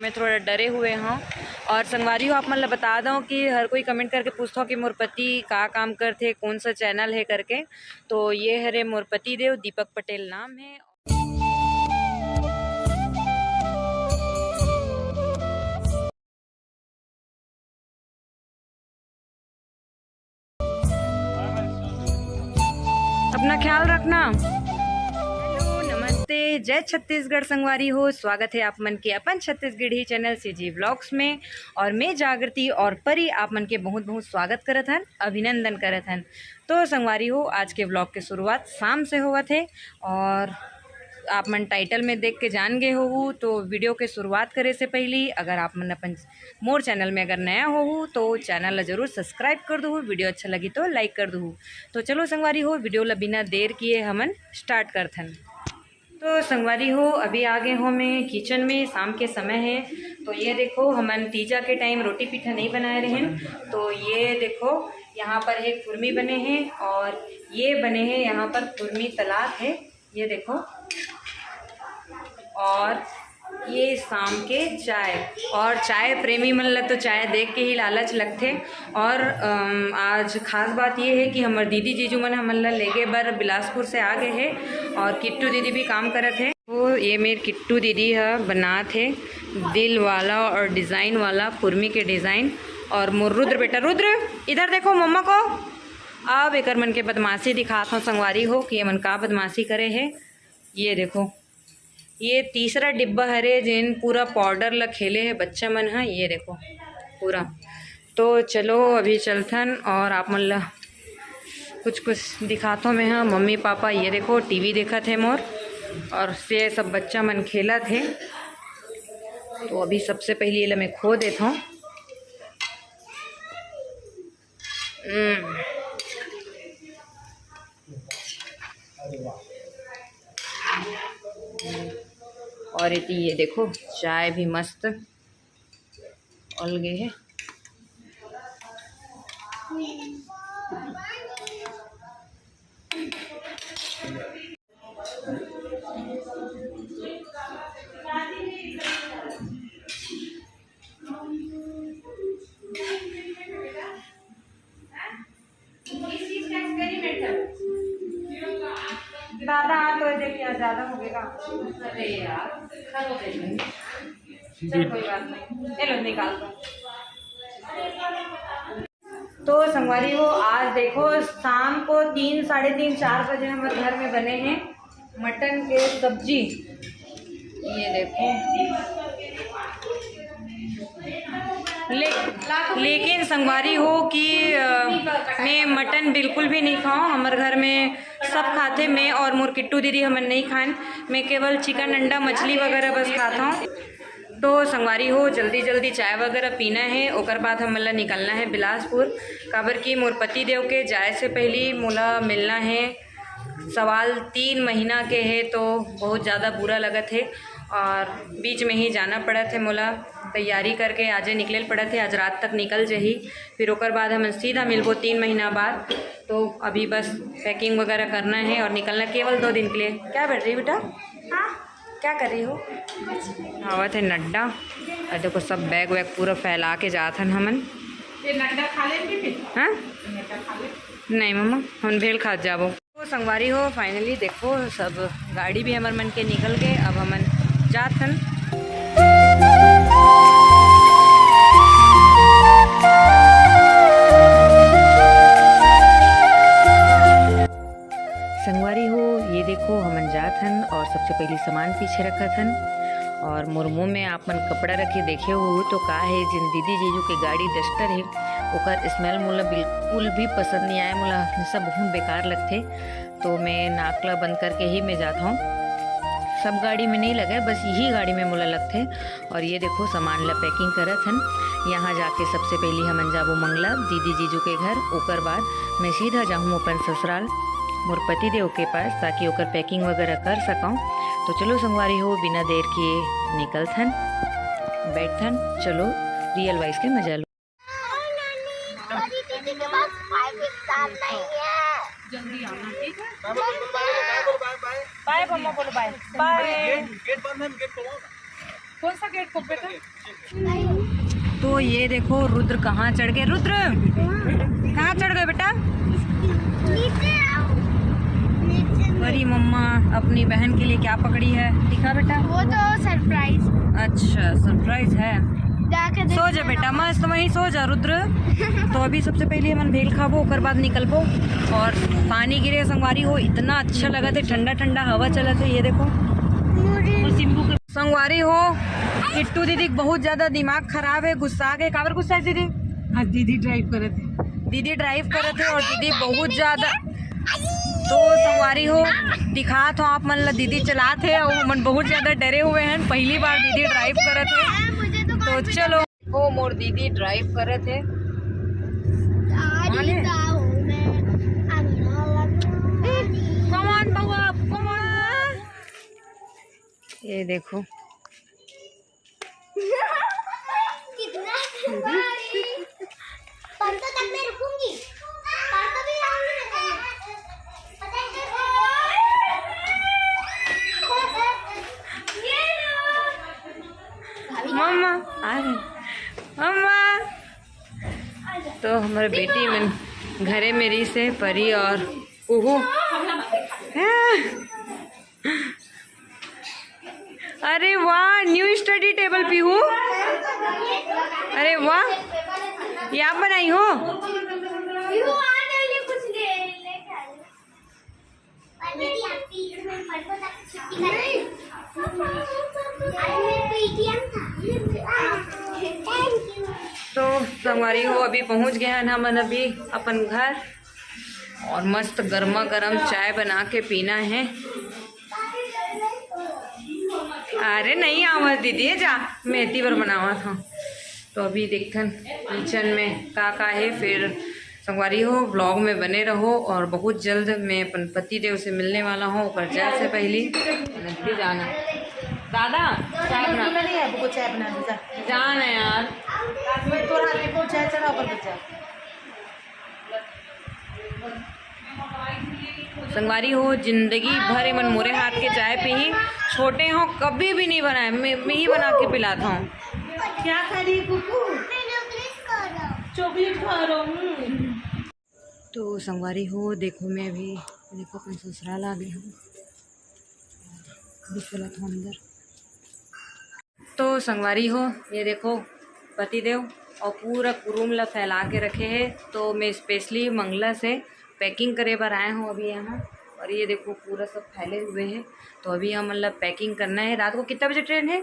मैं थोड़ा डरे हुए हाँ। और संगवारी हो आप मतलब बता दूँ कि हर कोई कमेंट करके पूछता हो कि मोर पति का काम करते, कौन सा चैनल है करके। तो ये हरे मोर पति देव, दीपक पटेल नाम है। अपना ख्याल रखना। हेलो नमस्ते, जय छत्तीसगढ़ संगवारी हो। स्वागत है आप मन के अपन छत्तीसगढ़ी चैनल CG व्लॉग्स में। और मैं जागृति और परी आप मन के बहुत बहुत स्वागत करत हन, अभिनंदन करत हन। तो संगवारी हो आज के व्लॉग के शुरुआत शाम से हुआ थे और आप मन टाइटल में देख के जान गए हो। तो वीडियो के शुरुआत करे से पहले अगर आप मन अपन मोर चैनल में अगर नया हो तो चैनल ला जरूर सब्सक्राइब कर दो, वीडियो अच्छा लगी तो लाइक कर दो। तो चलो संगवारी हो वीडियो ला बिना देर किए हमन स्टार्ट करथन। तो संगवारी हो अभी आ गए हो मैं किचन में, शाम के समय है। तो ये देखो हमन तीजा के टाइम रोटी पीठा नहीं बनाए रहे हैं। तो ये देखो यहाँ पर एक खुरमी बने हैं और ये बने हैं यहाँ पर खुरमी तलाक है, ये देखो। और ये शाम के चाय, और चाय प्रेमी मन ला तो चाय देख के ही लालच लगते। और आज खास बात ये है कि हमारे दीदी जीजू मन हमन ला लेगे बर बिलासपुर से आ गए हैं और किट्टू दीदी भी काम करत है। तो ये मेरी किट्टू दीदी है बनात है दिल वाला और डिज़ाइन वाला खुरमी के डिज़ाइन। और मोर रुद्र बेटा, रुद्र इधर देखो मम्मा को। अब एक मन के बदमाशी दिखाता हूँ संगवारी हो कि ये मन का बदमाशी करे है। ये देखो ये तीसरा डिब्बा हरे जिन पूरा पाउडर ला खेले है बच्चा मन है, ये देखो पूरा। तो चलो अभी चलथन और आप मन ला कुछ दिखाता हूँ मैं। हाँ मम्मी पापा ये देखो टीवी देखा थे मोर और से सब बच्चा मन खेला थे। तो अभी सबसे पहले ये ला मैं खो देता हूँ। और ये देखो चाय भी मस्त अलगे है। दादा तो देखिए ज़्यादा हो गया। अरे यार चल कोई बात नहीं, चलो निकाल दो। तो संगवारी हो आज देखो शाम को 3, साढ़े 3, 4 बजे हमारे घर में बने हैं मटन के सब्जी। ये देखो लेकिन संगवारी हो कि मैं मटन बिल्कुल भी नहीं खाऊं। हमारे घर में सब खाते, मैं और मोर किट्टू दीदी हमन नहीं खाएं। मैं केवल चिकन अंडा मछली वगैरह बस खाता हूँ। तो संगवारी हो जल्दी जल्दी चाय वगैरह पीना है, ओकर बाद हम ला निकलना है बिलासपुर। काबर की मोर पति देव के जाए से पहले मोला मिलना है। सवाल 3 महीना के है तो बहुत ज़्यादा बुरा लगत है और बीच में ही जाना पड़ा थे। मोला तैयारी करके आज निकले पड़ा थे, आज रात तक निकल जही। फिर ओकर बाद हम सीधा मिलबो 3 महीना बाद। तो अभी बस पैकिंग वगैरह करना है और निकलना केवल 2 दिन के लिए। क्या बैठ रही बेटा? हाँ क्या कर रही हो? आवत है नड्डा और देखो सब बैग वैग पूरा फैला के जात हन हमन। नड्डा खा लेंगे? हाँ नहीं मम्मा हम भेल खा जाबो। तो संगवारी हो फाइनली देखो सब गाड़ी भी हमारे मन के निकल गए। अब हमन जात हन। संगवारी हो ये देखो हमन जात हन और सबसे पहले सामान पीछे रखत हन। और मोर मुँह में आप मन कपड़ा रखे देखे हो तो का है जिन दीदी जीजू के गाड़ी डस्टर है ओकर स्मेल मोला बिल्कुल भी पसंद नहीं आया। मोला सब बहुत बेकार लगते। तो मैं नाकला बंद करके ही मैं जाता हूँ। सब गाड़ी में नहीं लगा, बस यही गाड़ी में मोला लगते। और ये देखो सामान ला पैकिंग करत हन। यहाँ जाके सबसे पहले हमन जाबो मंगला दीदी जीजू के घर। ओकर बाद मैं सीधा जाऊँ अपन ससुराल मोर पति देव के पास ताकि ओकर पैकिंग वगैरह कर सकूँ। तो चलो संगवारी हो बिना देर किए निकलथन, बैठथन। चलो रियल वाइज के मजा लो। जल्दी आना ठीक है। बाय मम्मा बोलो बाय बाय। गेट बंद है, गेट खोलो। कौन सा गेट खोल बेटा? तो ये देखो रुद्र कहाँ चढ़ गए। रुद्र कहाँ चढ़ गए बेटा? अरे मम्मा अपनी बहन के लिए क्या पकड़ी है, दिखा बेटा। वो तो सरप्राइज। अच्छा सरप्राइज है। सो जा बेटा, मस्त वहीं सो जा रुद्र। तो अभी सबसे पहले हम भेल खाबो, ओकर बाद निकलबो। और पानी गिरे संगवारी हो, इतना अच्छा लगा थे, ठंडा ठंडा हवा चला थे। ये देखो संगवारी हो, किट्टू दीदी बहुत ज्यादा दिमाग खराब है, गुस्सा गए। काबर गुस्सा है दीदी? हाँ दीदी ड्राइव करे थे। दीदी ड्राइव करे थे और दीदी बहुत ज्यादा, तो संगवारी हो दिखा तो आप मन ला दीदी चलाते और मन बहुत ज्यादा डरे हुए हैं। पहली बार दीदी ड्राइव करे थे, तो चलो वो मोर दीदी ड्राइव करे थे। कमान बाबा कमान, ये देखो परसों तक मैं रुकूंगी, परसों भी मम्मा आ रहे मम्मा। तो हमारे बेटी में घरे मेरी से परी और कुहू। अरे वाह, न्यू स्टडी टेबल पीहू। अरे वाह, ये आप बनाई हो? तो हमारी हो अभी पहुंच गए हैं हम अभी अपन घर, और मस्त गर्मा गर्म चाय बना के पीना है। अरे नहीं आवाज दीदी जा, मेहती पर बनावा था। तो अभी देखन किचन में का है। फिर संगवारी हो ब्लॉग में बने रहो, और बहुत जल्द मैं अपन पति देव से मिलने वाला हूँ। कर्जा से पहले नदी जाना। दादा चाय बना नहीं है, चाय बना दे जाना यार। मैं तो रात को चाय चढ़ा पर बच्चा। संगवारी हो जिंदगी भर मन मोरे हाथ के चाय पी ही, छोटे हो कभी भी नहीं बनाए, मैं ही बना के पिलाता हूँ। क्या खा रही कुकू? चॉकलेट खा रहा हूँ। तो संगवारी हो देखो, मैं अभी देखो अपन ससुराल आ गई हूँ, चला था अंदर। तो संगवारी हो ये देखो पतिदेव और पूरा रूम ला फैला के रखे हैं। तो मैं स्पेशली मंगला से पैकिंग करे बार आए हूँ अभी यहाँ। और ये देखो पूरा सब फैले हुए हैं। तो अभी हम मतलब पैकिंग करना है। रात को कितना बजे ट्रेन है?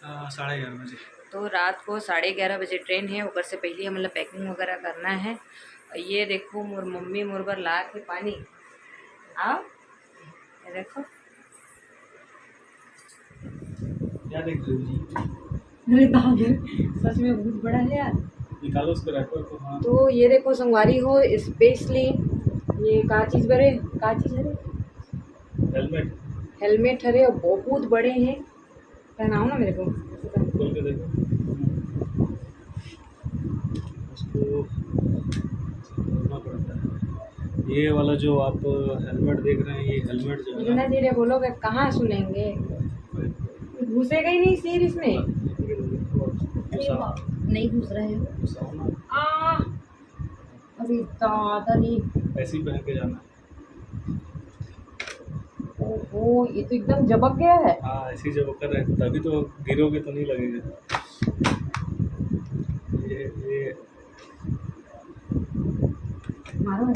11:30 बजे। तो रात को 11:30 बजे ट्रेन है। ऊपर से पहले हम मतलब पैकिंग वगैरह करना है। और ये देखो मोर मम्मी मोर पर ला के पानी, आओ ये देखो। क्या देख रही हो जी? अरे दादा सच में बहुत बड़ा है यार। निकालो उसको रैपर को। हाँ तो ये देखो संगवारी हो स्पेशली ये का चीज़ बड़े का चीज़ है, हेलमेट हरे और बहुत बड़े हैं। पहनाओ ना मेरे को, खोल के देखो उसको, खोलना पड़ता है। ये वाला जो आप हेलमेट देख रहे हैं, ये हेलमेट जो है इतना धीरे बोलोगे कहाँ सुनेंगे, घुसेगा ही नहीं सिर इसमें। नहीं घुस रहा है अभी ज़्यादा नहीं, ऐसे ही पहन के जाना है। ओहो ये तो एकदम जबक गया है। हाँ ऐसे ही जब कर रहे हैं तभी तो गिरोगे तो नहीं लगेगा। ये मारो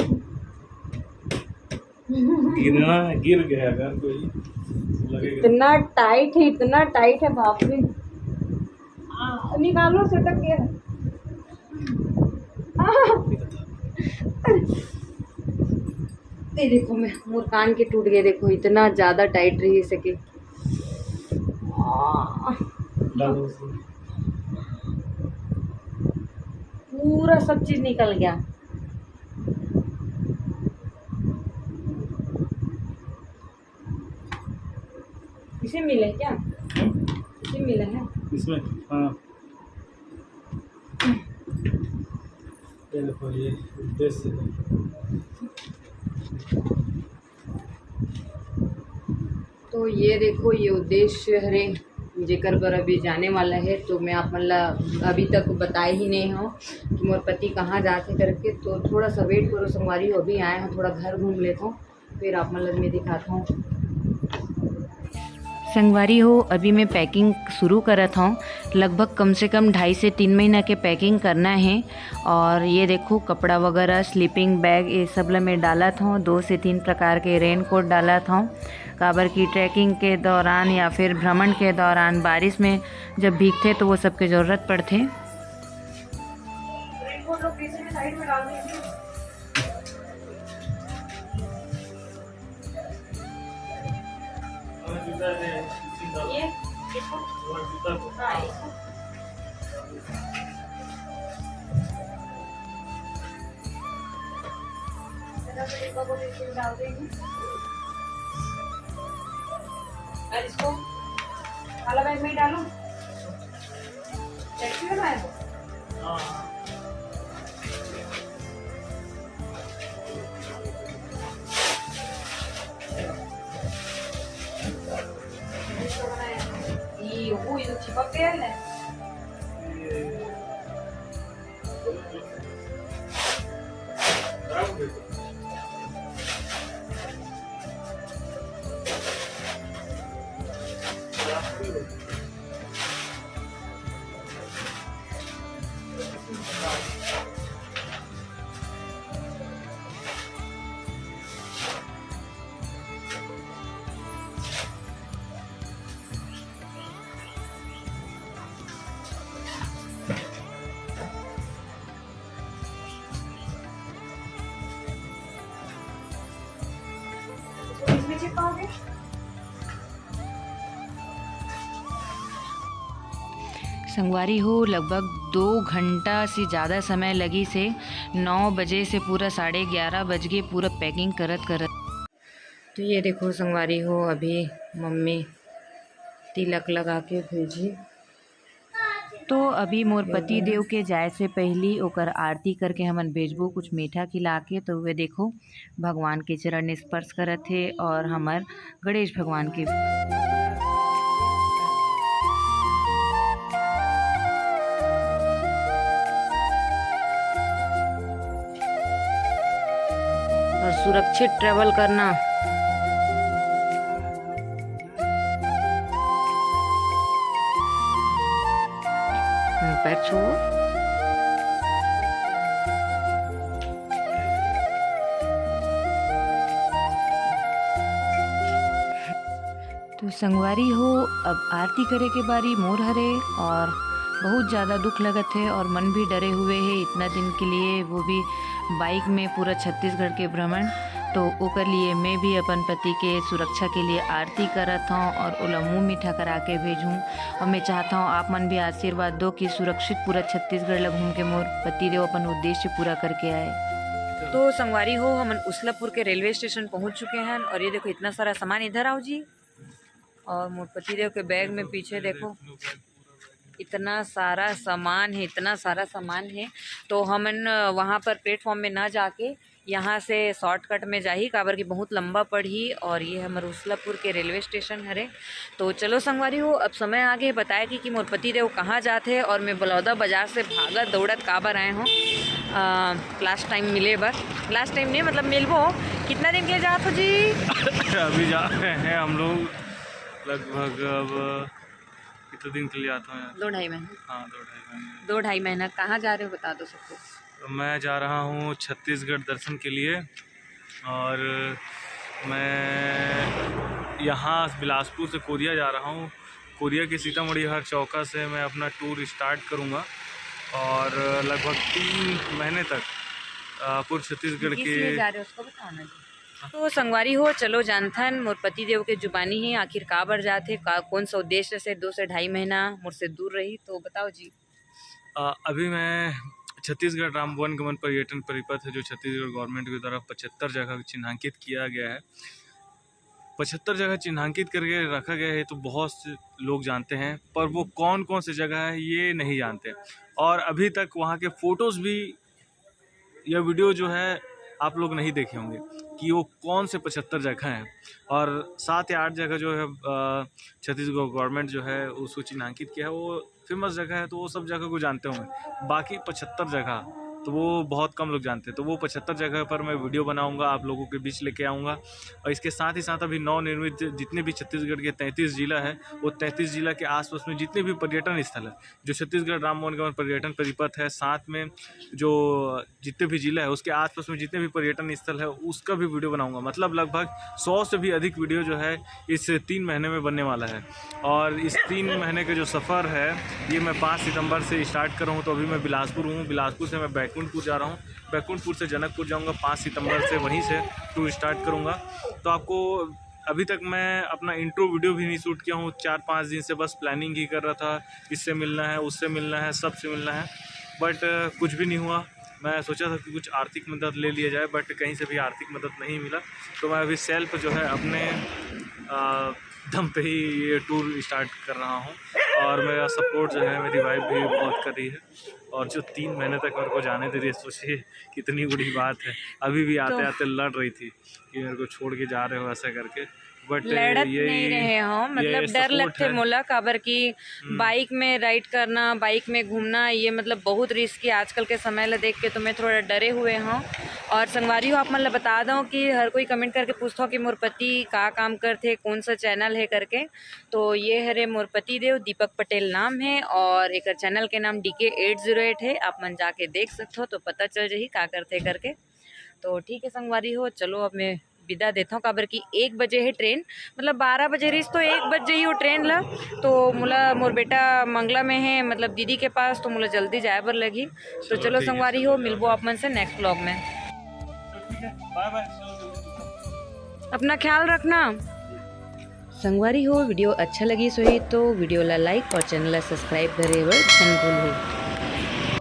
गिरना, गिर गया अगर कोई लगेगा। इतना टाइट है बाप रे। निकालो सटक गया। ये देखो मैं मोर कान के टूट गए, देखो इतना ज़्यादा टाइट रही सके। पूरा सब चीज़ निकल गया। इसे मिला है क्या? इसे मिला है इसमें। हाँ ये देखो, ये उद्देश्य है। तो ये देखो ये उद्देश्य हरे जेकर पर अभी जाने वाला है। तो मैं आप मतलब अभी तक बताए ही नहीं हो कि मोर पति कहाँ जाते करके, तो थोड़ा सा वेट करो संगवारी हो, अभी आए हैं, थोड़ा घर घूम लेता हूँ फिर आप मतलब मैं दिखाता हूँ। संगवारी हो अभी मैं पैकिंग शुरू करत हूँ, लगभग कम से कम 2.5 से 3 महीना के पैकिंग करना है। और ये देखो कपड़ा वगैरह, स्लीपिंग बैग, ये सब ला मैं डालत हूँ। 2 से 3 प्रकार के रेन कोट डालत हूँ, काबर की ट्रैकिंग के दौरान या फिर भ्रमण के दौरान बारिश में जब भीगते तो वो सब की ज़रूरत पड़ते। और इसको काला बैग में ही डालूं, टैक्सी में लाए हो? ये चिपक गया है। इसमें चिपकाओगे? संगवारी हो लगभग 2 घंटा से ज़्यादा समय लगी से 9 बजे से पूरा 11:30 बज गए पूरा पैकिंग करत। तो ये देखो संगवारी हो अभी मम्मी तिलक लगा के भेजी। तो अभी मोर पति देव के जाए से पहली ओकर आरती करके हमन भेजबो कुछ मीठा खिला के। तो वे देखो भगवान के चरण स्पर्श करत थे और हमार गणेश भगवान के और सुरक्षित ट्रैवल करना। पैर छुओ। तो संगवारी हो अब आरती करे के बारी मोर हरे और बहुत ज़्यादा दुख लगत है और मन भी डरे हुए है इतना दिन के लिए, वो भी बाइक में पूरा छत्तीसगढ़ के भ्रमण। तो ओकर लिए मैं भी अपन पति के सुरक्षा के लिए आरती करत हूँ और ओला मुँह मीठा करा के भेजूँ। और मैं चाहता हूँ आप मन भी आशीर्वाद दो कि सुरक्षित पूरा छत्तीसगढ़ ला घूम के मोर पति देव अपन उद्देश्य पूरा करके आए। तो संगवारी हो हम उसलापुर के रेलवे स्टेशन पहुँच चुके हैं और ये देखो इतना सारा सामान, इधर आओ जी। और मोर पति देव के बैग में पीछे देखो इतना सारा सामान है, इतना सारा सामान है। तो हमन वहाँ पर प्लेटफॉर्म में ना जाके यहाँ से शॉर्टकट में जाही, काबर की बहुत लंबा पड़ी और ये हमारे उसलापुर के रेलवे स्टेशन हरे। तो चलो संगवारी हो अब समय आगे बताएगी कि मोर पति देव कहाँ जाते और मैं बलौदा बाजार से भागत दौड़त काबर आए हूँ लास्ट टाइम मिले बर। लास्ट टाइम नहीं मतलब मिलबो। कितना दिन के लिए जाते हो जी? अभी जा रहे हैं हम लोग लगभग अब कितने दिन के लिए आता हूँ? 2-2.5 महीने। हाँ 2-2.5 महीने। 2-2.5 महीना। कहाँ जा रहे हो बता दो सबको। तो मैं जा रहा हूँ छत्तीसगढ़ दर्शन के लिए और मैं यहाँ बिलासपुर से कोरिया जा रहा हूँ। कोरिया के सीतामढ़ी हर चौका से मैं अपना टूर स्टार्ट करूँगा और लगभग 3 महीने तक पूरे छत्तीसगढ़ के जा रहे हो उसको बताना जी। तो संगवारी हो चलो जानथन मोर पति देव के जुबानी है आखिर काबर जाते कौन सा उद्देश्य से 2 से 2.5 महीना मुझसे दूर रही, तो बताओ जी। अभी मैं छत्तीसगढ़ राम वन गमन पर्यटन परिपथ है जो छत्तीसगढ़ गवर्नमेंट के द्वारा 75 जगह चिन्हांकित किया गया है। 75 जगह चिन्हांकित करके रखा गया है तो बहुत से लोग जानते हैं, पर वो कौन कौन सी जगह है ये नहीं जानते और अभी तक वहाँ के फ़ोटोज़ भी या वीडियो जो है आप लोग नहीं देखे होंगे कि वो कौन से 75 जगह हैं, और 7 या 8 जगह जो है छत्तीसगढ़ गवर्नमेंट जो है उसको चिन्हांकित किया है, वो फेमस जगह है तो वो सब जगह को जानते होंगे। बाकी 75 जगह तो वो बहुत कम लोग जानते हैं। तो वो 75 जगह पर मैं वीडियो बनाऊंगा, आप लोगों के बीच लेके आऊँगा। और इसके साथ ही साथ अभी नवनिर्मित जितने भी छत्तीसगढ़ के 33 जिला है, वो 33 जिला के आसपास में जितने भी पर्यटन स्थल है, जो छत्तीसगढ़ राम मोहन गवर्नमेंट पर्यटन परिपथ है, साथ में जो जितने भी जिला है उसके आसपास में जितने भी पर्यटन स्थल है उसका भी वीडियो बनाऊंगा। मतलब लगभग 100 से भी अधिक वीडियो जो है इस 3 महीने में बनने वाला है। और इस 3 महीने का जो सफ़र है ये मैं 5 सितंबर से स्टार्ट कर रहा हूँ। तो अभी मैं बिलासपुर हूँ, बिलासपुर से मैं बैकुंठपुर जा रहा हूँ, बैकुंठपुर से जनकपुर जाऊँगा। 5 सितंबर से वहीं से टूर स्टार्ट करूँगा। तो आपको अभी तक मैं अपना इंट्रो वीडियो भी नहीं शूट किया हूँ, 4-5 दिन से बस प्लानिंग ही कर रहा था, इससे मिलना है, उससे मिलना है, सबसे मिलना है, बट कुछ भी नहीं हुआ। मैं सोचा था कि कुछ आर्थिक मदद ले लिया जाए, बट कहीं से भी आर्थिक मदद नहीं मिला। तो मैं अभी सेल्फ जो है अपने दम पे ही ये टूर स्टार्ट कर रहा हूँ, और मेरा सपोर्ट जो है मेरी वाइफ भी बहुत कर रही है। और जो 3 महीने तक मेरे को जाने दे रही है, सोचिए कितनी बड़ी बात है। अभी भी आते आते लड़ रही थी कि मेरे को छोड़ के जा रहे हो ऐसा करके, बट लड़त नहीं रहे हो, मतलब डर लगते मोला काबर की बाइक में राइड करना, बाइक में घूमना, ये मतलब बहुत रिस्की आजकल के समय ला देख के तुम्हें थोड़ा डरे हुए हों। और संगवारी हो आप मतलब बता दो कि हर कोई कमेंट करके पूछता हो कि मोर पति का काम करते, कौन सा चैनल है करके। तो ये हरे मोर पति देव दीपक पटेल नाम है, और एक चैनल के नाम DK 808 है। आप मन जाके देख सकते हो तो पता चल जाही का करते करके। तो ठीक है संगवारी हो, चलो अब मैं विदा देता हूँ काबर की 1 बजे है ट्रेन, मतलब 12 बजे रही तो 1 बज जाइए वो ट्रेन ला। तो मोला मोर बेटा मंगला में है, मतलब दीदी के पास, तो मोला जल्दी जाए बर लगी। तो चलो संगवारी हो, मिलबो आप मन से नेक्स्ट व्लॉग में। बाय बाय, अपना ख्याल रखना संगवारी हो। वीडियो अच्छा लगी सो ही तो वीडियो ला लाइक और चैनल ला सब्सक्राइब करे बर छन भूल।